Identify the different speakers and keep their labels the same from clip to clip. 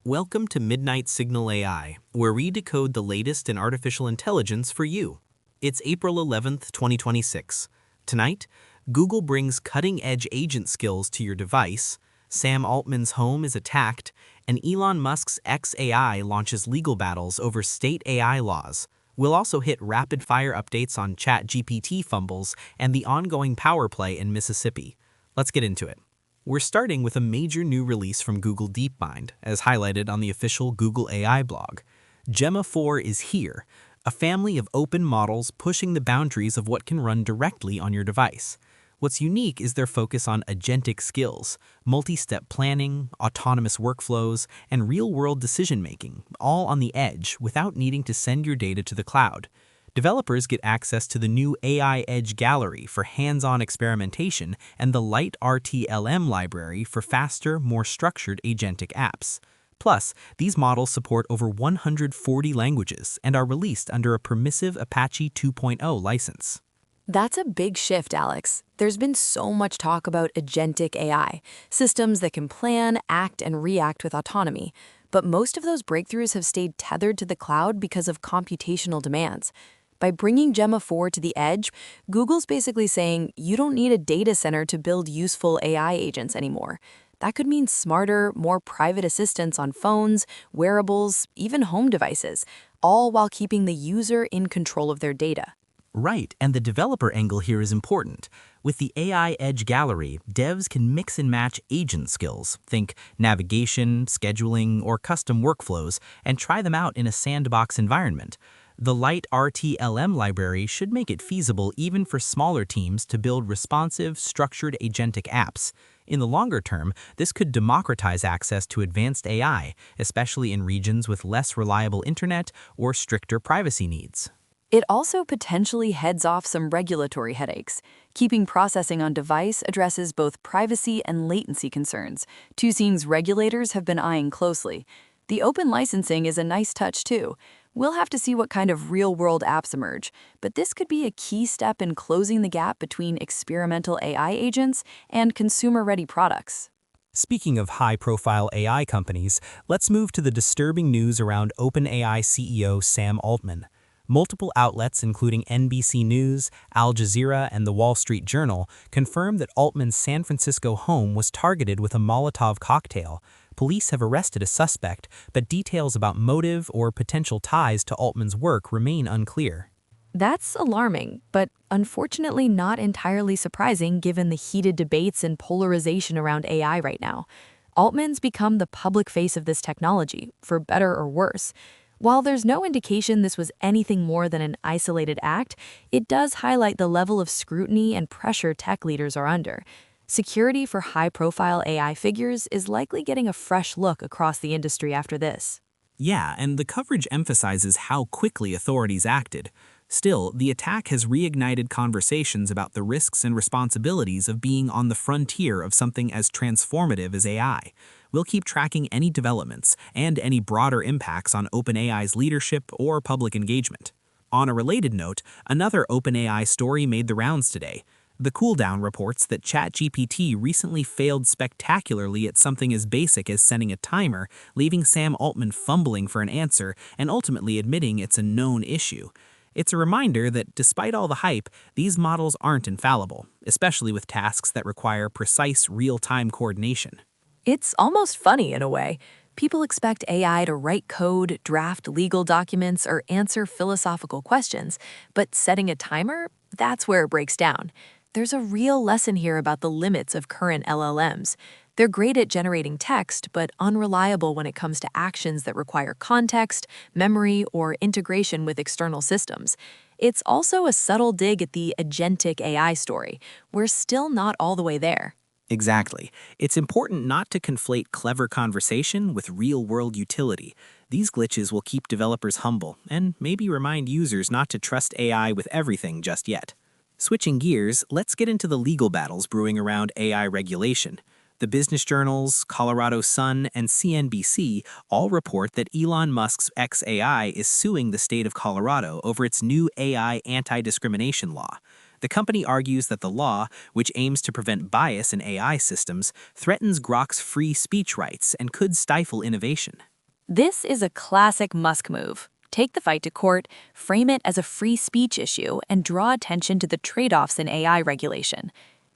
Speaker 1: Welcome to Midnight Signal AI, where we decode the latest in artificial intelligence for you. It's April 11th, 2026. Tonight, Google brings cutting-edge agent skills to your device, Sam Altman's home is attacked, and Elon Musk's x.AI launches legal battles over state AI laws. We'll also hit rapid-fire updates on ChatGPT fumbles and the ongoing power play in Mississippi. Let's get into it. We're starting with a major new release from Google DeepMind, as highlighted on the official Google AI blog. Gemma 4 is here, a family of open models pushing the boundaries of what can run directly on your device. What's unique is their focus on agentic skills, multi-step planning, autonomous workflows, and real-world decision-making, all on the edge without needing to send your data to the cloud. Developers get access to the new AI Edge Gallery for hands-on experimentation and the Light RTLM library for faster, more structured agentic apps. Plus, these models support over 140 languages and are released under a permissive Apache 2.0 license.
Speaker 2: That's a big shift, Alex. There's been so much talk about agentic AI, systems that can plan, act, and react with autonomy. But most of those breakthroughs have stayed tethered to the cloud because of computational demands. By bringing Gemma 4 to the edge, Google's basically saying you don't need a data center to build useful AI agents anymore. That could mean smarter, more private assistants on phones, wearables, even home devices, all while keeping the user in control of their data.
Speaker 1: Right, and the developer angle here is important. With the AI Edge Gallery, devs can mix and match agent skills, think navigation, scheduling, or custom workflows, and try them out in a sandbox environment. The Light RTLM library should make it feasible even for smaller teams to build responsive, structured agentic apps. In the longer term, this could democratize access to advanced AI, especially in regions with less reliable internet or stricter privacy needs.
Speaker 2: It also potentially heads off some regulatory headaches. Keeping processing on device addresses both privacy and latency concerns, two things regulators have been eyeing closely. The open licensing is a nice touch too. We'll have to see what kind of real-world apps emerge, but this could be a key step in closing the gap between experimental AI agents and consumer-ready products.
Speaker 1: Speaking of high-profile AI companies, let's move to the disturbing news around OpenAI CEO Sam Altman. Multiple outlets, including NBC News, Al Jazeera, and The Wall Street Journal, confirmed that Altman's San Francisco home was targeted with a Molotov cocktail. Police have arrested a suspect, but details about motive or potential ties to Altman's work remain unclear.
Speaker 2: That's alarming, but unfortunately not entirely surprising given the heated debates and polarization around AI right now. Altman's become the public face of this technology, for better or worse. While there's no indication this was anything more than an isolated act, it does highlight the level of scrutiny and pressure tech leaders are under. Security for high-profile AI figures is likely getting a fresh look across the industry after this.
Speaker 1: Yeah, and the coverage emphasizes how quickly authorities acted. Still, the attack has reignited conversations about the risks and responsibilities of being on the frontier of something as transformative as AI. We'll keep tracking any developments and any broader impacts on OpenAI's leadership or public engagement. On a related note, another OpenAI story made the rounds today. The Cooldown reports that ChatGPT recently failed spectacularly at something as basic as setting a timer, leaving Sam Altman fumbling for an answer and ultimately admitting it's a known issue. It's a reminder that despite all the hype, these models aren't infallible, especially with tasks that require precise real-time coordination.
Speaker 2: It's almost funny in a way. People expect AI to write code, draft legal documents, or answer philosophical questions, but setting a timer, that's where it breaks down. There's a real lesson here about the limits of current LLMs. They're great at generating text, but unreliable when it comes to actions that require context, memory, or integration with external systems. It's also a subtle dig at the agentic AI story. We're still not all the way there.
Speaker 1: Exactly. It's important not to conflate clever conversation with real-world utility. These glitches will keep developers humble and maybe remind users not to trust AI with everything just yet. Switching gears, let's get into the legal battles brewing around AI regulation. The business journals, Colorado Sun, and CNBC all report that Elon Musk's x.AI is suing the state of Colorado over its new AI antidiscrimination law. The company argues that the law, which aims to prevent bias in AI systems, threatens Grok's free speech rights and could stifle innovation.
Speaker 2: This is a classic Musk move. Take the fight to court, frame it as a free speech issue, and draw attention to the trade-offs in AI regulation.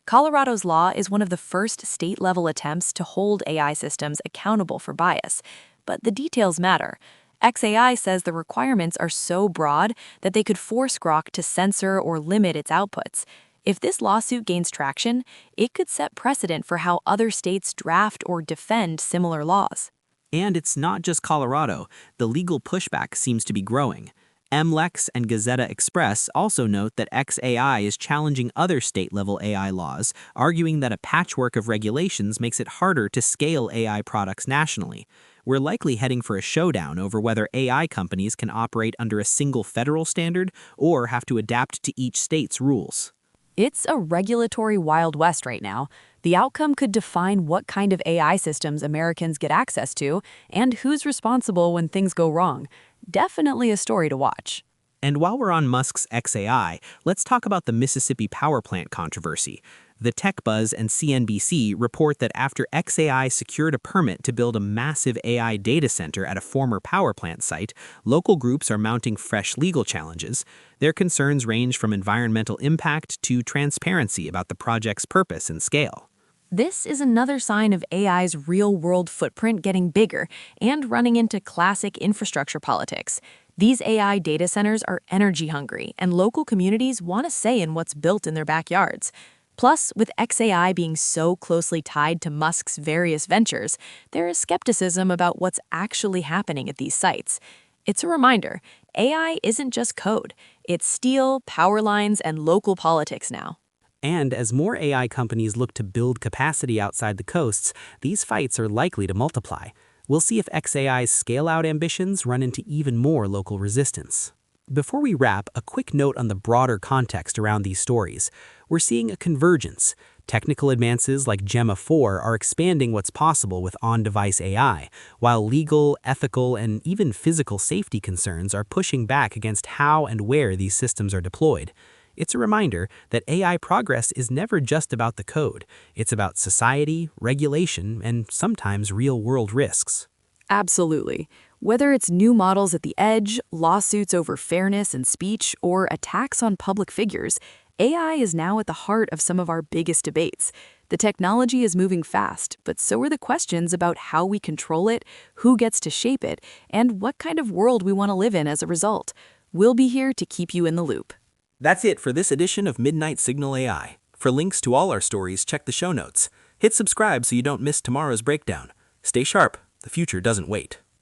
Speaker 2: Colorado's law is one of the first state-level attempts to hold AI systems accountable for bias, but the details matter. x.AI says the requirements are so broad that they could force Grok to censor or limit its outputs. If this lawsuit gains traction, it could set precedent for how other states draft or defend similar laws.
Speaker 1: And it's not just Colorado. The legal pushback seems to be growing. MLex and Gazeta Express also note that x.AI is challenging other state-level AI laws, arguing that a patchwork of regulations makes it harder to scale AI products nationally. We're likely heading for a showdown over whether AI companies can operate under a single federal standard or have to adapt to each state's rules.
Speaker 2: It's a regulatory Wild West right now. The outcome could define what kind of AI systems Americans get access to and who's responsible when things go wrong. Definitely a story to watch.
Speaker 1: And while we're on Musk's x.AI, let's talk about the Mississippi power plant controversy. The Tech Buzz and CNBC report that after x.AI secured a permit to build a massive AI data center at a former power plant site, local groups are mounting fresh legal challenges. Their concerns range from environmental impact to transparency about the project's purpose and scale.
Speaker 2: This is another sign of AI's real-world footprint getting bigger and running into classic infrastructure politics. These AI data centers are energy-hungry, and local communities want a say in what's built in their backyards. Plus, with x.AI being so closely tied to Musk's various ventures, there is skepticism about what's actually happening at these sites. It's a reminder, AI isn't just code. It's steel, power lines, and local politics now.
Speaker 1: And as more AI companies look to build capacity outside the coasts, these fights are likely to multiply. We'll see if x.AI's scale-out ambitions run into even more local resistance. Before we wrap, a quick note on the broader context around these stories. We're seeing a convergence. Technical advances like Gemma 4 are expanding what's possible with on-device AI, while legal, ethical, and even physical safety concerns are pushing back against how and where these systems are deployed. It's a reminder that AI progress is never just about the code. It's about society, regulation, and sometimes real-world risks.
Speaker 2: Absolutely. Whether it's new models at the edge, lawsuits over fairness and speech, or attacks on public figures, AI is now at the heart of some of our biggest debates. The technology is moving fast, but so are the questions about how we control it, who gets to shape it, and what kind of world we want to live in as a result. We'll be here to keep you in the loop.
Speaker 1: That's it for this edition of Midnight Signal AI. For links to all our stories, check the show notes. Hit subscribe so you don't miss tomorrow's breakdown. Stay sharp. The future doesn't wait.